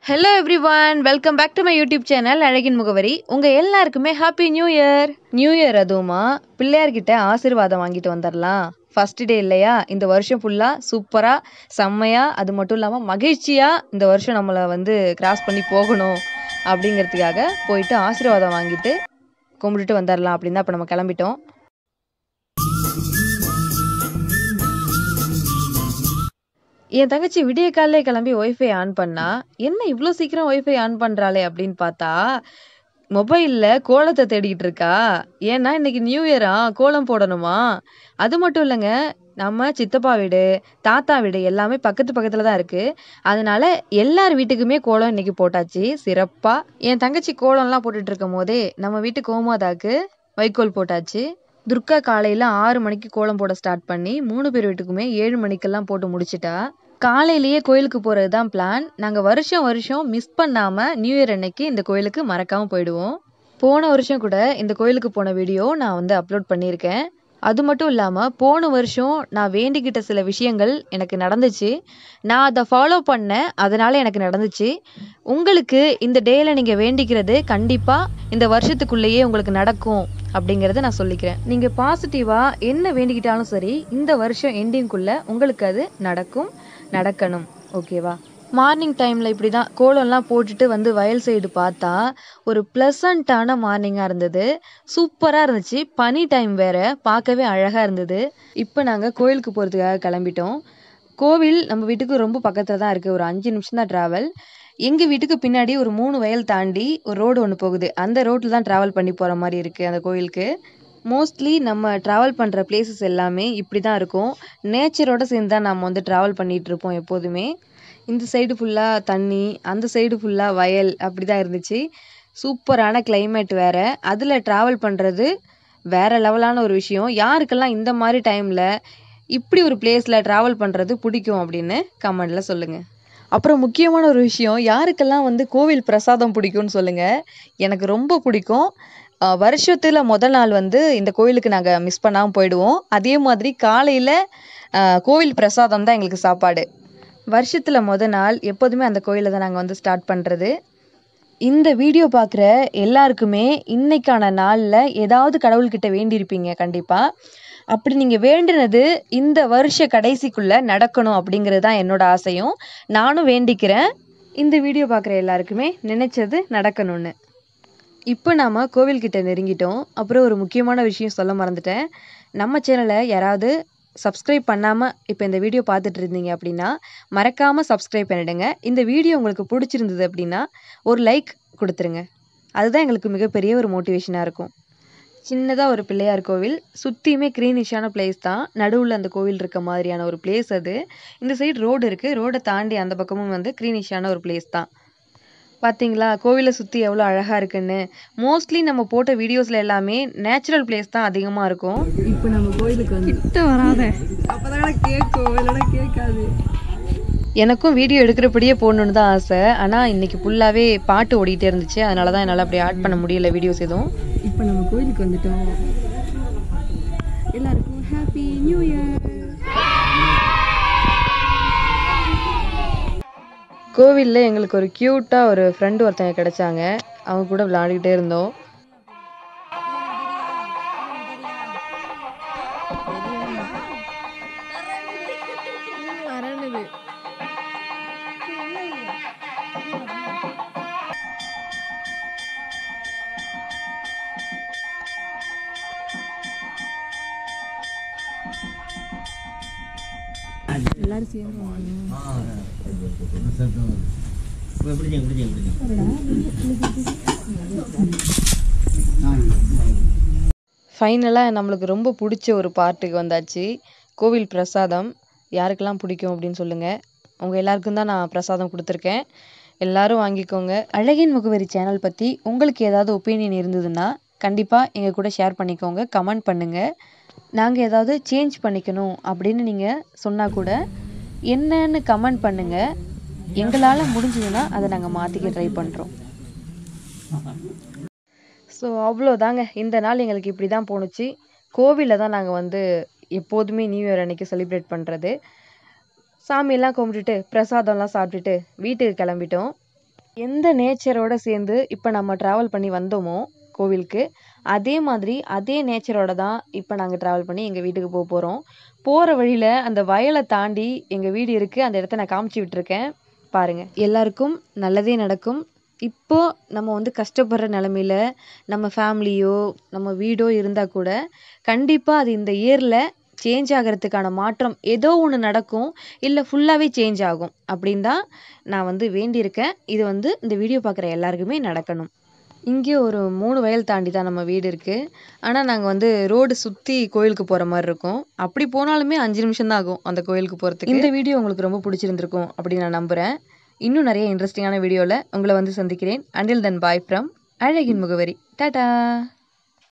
Hello everyone, welcome back to my YouTube channel அழகின் முகவரி. உங்கள் எல்லாருக்குமே happy new year. New year அதுவுமா பிள்ளையார்கிட்ட ஆசீர்வாதம் வாங்கிட்டு வந்துடலாம். ஃபர்ஸ்ட் டே இல்லையா? இந்த வருஷம் ஃபுல்லாக சூப்பராக செம்மையாக, அது மட்டும் இல்லாமல் மகிழ்ச்சியாக இந்த வருஷம் நம்மளை கிராஸ் பண்ணி போகணும் அப்படிங்கிறதுக்காக போயிட்டு ஆசீர்வாதம் வாங்கிட்டு கும்பிட்டுட்டு வந்துடலாம் அப்படின்னு தான் இப்போ நம்ம கிளம்பிட்டோம். என் தங்கச்சி விடிய காலையிலே கிளம்பி ஒய்ஃபை ஆன் பண்ணா. என்ன இவ்வளோ சீக்கிரம் ஒய்ஃபை ஆன் பண்ணுறாளே அப்படின்னு பார்த்தா, மொபைலில் கோலத்தை தேடிக்கிட்டு இருக்கா. ஏன்னா இன்னைக்கு நியூ இயரா, கோலம் போடணுமா. அது மட்டும் இல்லைங்க, நம்ம சித்தப்பா வீடு தாத்தா வீடு எல்லாமே பக்கத்து பக்கத்தில் தான் இருக்குது. அதனால எல்லார் வீட்டுக்குமே கோலம் இன்னைக்கு போட்டாச்சு சிறப்பாக. என் தங்கச்சி கோலம்லாம் போட்டுட்டு இருக்கும் போதே நம்ம வீட்டு கோமாதாக்கு வைக்கோல் போட்டாச்சு. துர்கா காலையில் 6 மணிக்கு கோலம் போட ஸ்டார்ட் பண்ணி 3 பேர் வீட்டுக்குமே 7 மணிக்கெல்லாம் போட்டு முடிச்சிட்டா. காலையிலேயே கோயிலுக்கு போகிறது தான் பிளான். நாங்கள் வருஷம் வருஷம் மிஸ் பண்ணாமல் நியூ இயர் அன்னைக்கு இந்த கோயிலுக்கு மறக்காமல் போயிடுவோம். போன வருஷம் கூட இந்த கோயிலுக்கு போன வீடியோ நான் அப்லோட் பண்ணியிருக்கேன். அது மட்டும் இல்லாமல் போன வருஷம் நான் வேண்டிக்கிட்ட சில விஷயங்கள் எனக்கு நடந்துச்சு. நான் அதை ஃபாலோ பண்ணேன், அதனால் எனக்கு நடந்துச்சு. உங்களுக்கு இந்த டேயில் நீங்கள் வேண்டிக்கிறது கண்டிப்பாக இந்த வருஷத்துக்குள்ளேயே உங்களுக்கு நடக்கும் அப்படிங்கிறத நான் சொல்லிக்கிறேன். நீங்கள் பாசிட்டிவாக என்ன வேண்டிக்கிட்டாலும் சரி, இந்த வருஷம் எண்டிங்குள்ளே உங்களுக்கு அது நடக்கணும். ஓகேவா? மார்னிங் டைமில் இப்படி தான் கோலம்லாம் போட்டுட்டு வயல் சைடு பார்த்தா ஒரு ப்ளசண்ட்டான மார்னிங்காக இருந்தது. சூப்பராக இருந்துச்சு. பனி டைம் வேறு, பார்க்கவே அழகாக இருந்தது. இப்போ நாங்கள் கோயிலுக்கு போகிறதுக்காக கிளம்பிட்டோம். கோவில் நம்ம வீட்டுக்கு ரொம்ப பக்கத்தில் தான் இருக்குது. ஒரு 5 நிமிஷம் தான் ட்ராவல். எங்கள் வீட்டுக்கு பின்னாடி ஒரு 3 வயல் தாண்டி ஒரு ரோடு ஒன்று போகுது. அந்த ரோட்டில் தான் ட்ராவல் பண்ணி போகிற மாதிரி இருக்குது அந்த கோயிலுக்கு. மோஸ்ட்லி நம்ம ட்ராவல் பண்ணுற பிளேசஸ் எல்லாமே இப்படி தான் இருக்கும். நேச்சரோடு சேர்ந்து தான் நம்ம ட்ராவல் பண்ணிகிட்ருப்போம் எப்போதுமே. இந்த சைடு ஃபுல்லாக தண்ணி, அந்த சைடு ஃபுல்லாக வயல், அப்படி தான் இருந்துச்சு. சூப்பரான கிளைமேட் வேறு. அதில் ட்ராவல் பண்ணுறது வேறு லெவலான ஒரு விஷயம். யாருக்கெல்லாம் இந்த மாதிரி டைமில் இப்படி ஒரு பிளேஸில் ட்ராவல் பண்ணுறது பிடிக்கும் அப்படின்னு கமெண்டில் சொல்லுங்கள். அப்புறம் முக்கியமான ஒரு விஷயம், யாருக்கெல்லாம் கோவில் பிரசாதம் பிடிக்கும்னு சொல்லுங்கள். எனக்கு ரொம்ப பிடிக்கும். வருஷத்தில் முதல் நாள் இந்த கோயிலுக்கு நாங்கள் மிஸ் பண்ணாமல் போயிடுவோம். அதே மாதிரி காலையில் கோவில் பிரசாதம் தான் எங்களுக்கு சாப்பாடு. வருஷத்தில் முதல் நாள் எப்போதுமே அந்த கோயிலில் தான் நாங்கள் ஸ்டார்ட் பண்ணுறது. இந்த வீடியோ பார்க்குற எல்லாருக்குமே இன்னைக்கான நாளில் ஏதாவது கடவுள்கிட்ட வேண்டியிருப்பீங்க கண்டிப்பாக. அப்படி நீங்கள் வேண்டினது இந்த வருஷ கடைசிக்குள்ளே நடக்கணும் அப்படிங்கிறது தான் என்னோட ஆசையும். நானும் வேண்டிக்கிறேன் இந்த வீடியோ பார்க்குற எல்லாருக்குமே நினைச்சது நடக்கணும்னு. இப்போ நாம் கோவில்கிட்ட நெருங்கிட்டோம். அப்புறம் ஒரு முக்கியமான விஷயம் சொல்ல மறந்துட்டேன். நம்ம சேனலை யாராவது சப்ஸ்கிரைப் பண்ணாமல் இப்போ இந்த வீடியோ பார்த்துட்டு இருந்தீங்க அப்படின்னா மறக்காமல் சப்ஸ்கிரைப் பண்ணிவிடுங்க. இந்த வீடியோ உங்களுக்கு பிடிச்சிருந்தது அப்படின்னா ஒரு லைக் கொடுத்துருங்க. அதுதான் எங்களுக்கு மிகப்பெரிய ஒரு மோட்டிவேஷனாக இருக்கும். சின்னதாக ஒரு பிள்ளையார் கோவில், சுற்றியுமே க்ரீனிஷான பிளேஸ் தான். நடுவில் அந்த கோவில் இருக்க மாதிரியான ஒரு பிளேஸ் அது. இந்த சைடு ரோடு இருக்குது, ரோடை தாண்டி அந்த பக்கமும் க்ரீனிஷான ஒரு பிளேஸ் தான். பார்த்தீங்களா கோவிலை சுற்றி எவ்வளோ அழகாக இருக்குன்னு. மோஸ்ட்லி நம்ம போட்ட வீடியோஸில் எல்லாமே நேச்சுரல் பிளேஸ் தான் அதிகமாக இருக்கும். இப்போ நம்ம கோயிலுக்கு கிட்ட வராத, அப்போதான் கேட்கும், இல்லைன்னா கேட்காது. எனக்கும் வீடியோ எடுக்கிறபடியே போடணுன்னு தான் ஆசை. ஆனால் இன்றைக்கி ஃபுல்லாகவே பாட்டு ஓடிட்டே இருந்துச்சு, அதனால தான் என்னால் அப்படி ஆட் பண்ண முடியல வீடியோஸ் எதுவும். இப்போ நம்ம கோயிலுக்கு வந்துட்டோம். எல்லாருக்கும் ஹாப்பி நியூ இயர். கோவிலில் எங்களுக்கு ஒரு க்யூட்டாக ஒரு ஃப்ரெண்டு ஒருத்தங்க கிடைச்சாங்க. அவங்க கூட விளையாடிக்கிட்டே இருந்தோம். எல்லாரும் சேர்ந்து ஃபைனலாக நம்மளுக்கு ரொம்ப பிடிச்ச ஒரு பார்ட்டுக்கு வந்தாச்சு. கோவில் பிரசாதம் யாருக்கெல்லாம் பிடிக்கும் அப்படின்னு சொல்லுங்கள். உங்கள் எல்லாருக்கும் தான் நான் பிரசாதம் கொடுத்துருக்கேன், எல்லோரும் வாங்கிக்கோங்க. அழகின் முகவரி சேனல் பற்றி உங்களுக்கு ஏதாவது ஒப்பீனியன் இருந்ததுன்னா கண்டிப்பாக எங்கள் கூட ஷேர் பண்ணிக்கோங்க, கமெண்ட் பண்ணுங்கள். நாங்கள் ஏதாவது சேஞ்ச் பண்ணிக்கணும் அப்படின்னு நீங்கள் சொன்னால் கூட என்னன்னு கமெண்ட் பண்ணுங்கள். எங்களால் முடிஞ்சதுன்னா அதை நாங்கள் மாற்றிக்க ட்ரை பண்ணுறோம். ஸோ அவ்வளோதாங்க, இந்த நாள் எங்களுக்கு இப்படி தான் போணுச்சு. கோவிலில் தான் நாங்கள் எப்போதுமே நியூ இயர் அன்னைக்கு செலிப்ரேட் பண்ணுறது. சாமியெல்லாம் கும்பிட்டுட்டு பிரசாதம்லாம் சாப்பிட்டுட்டு வீட்டுக்கு கிளம்பிட்டோம். எந்த நேச்சரோட சேர்ந்து இப்போ நம்ம ட்ராவல் பண்ணி வந்தோமோ கோவிலுக்கு, அதே மாதிரி அதே நேச்சரோட தான் இப்போ நாங்கள் ட்ராவல் பண்ணி எங்கள் வீட்டுக்கு போகிறோம். போகிற வழியில் அந்த வயலை தாண்டி எங்கள் வீடு இருக்குது. அந்த இடத்த நான் காமிச்சு விட்டுருக்கேன் பாருங்கள். எல்லாருக்கும் நல்லதே நடக்கும். இப்போ நம்ம வந்து கஷ்டப்படுற நிலமையில நம்ம ஃபேமிலியோ நம்ம வீடோ இருந்தால் கூட கண்டிப்பாக அது இந்த இயரில் சேஞ்ச் ஆகிறதுக்கான மாற்றம் ஏதோ ஒன்று நடக்கும், இல்லை ஃபுல்லாகவே சேஞ்ச் ஆகும் அப்படின்னு தான் நான் வந்து வேண்டியிருக்கேன். இது வந்து இந்த வீடியோ பார்க்குற எல்லாருக்குமே நடக்கணும். இங்கே ஒரு 3 வயல் தாண்டி தான் நம்ம வீடு இருக்குது. ஆனால் நாங்கள் வந்து ரோடு சுற்றி கோயிலுக்கு போகிற மாதிரி இருக்கும். அப்படி போனாலுமே 5 நிமிஷம் தான் ஆகும் அந்த கோயிலுக்கு போகிறதுக்கு. இந்த வீடியோ உங்களுக்கு ரொம்ப பிடிச்சிருந்திருக்கும் அப்படின்னு நான் நம்புகிறேன். இன்னும் நிறைய இன்ட்ரெஸ்டிங்கான வீடியோவில் உங்களை வந்து சந்திக்கிறேன். அண்டில் தென் பாய் ஃப்ரம் அழகின் முகவரி. டாடா.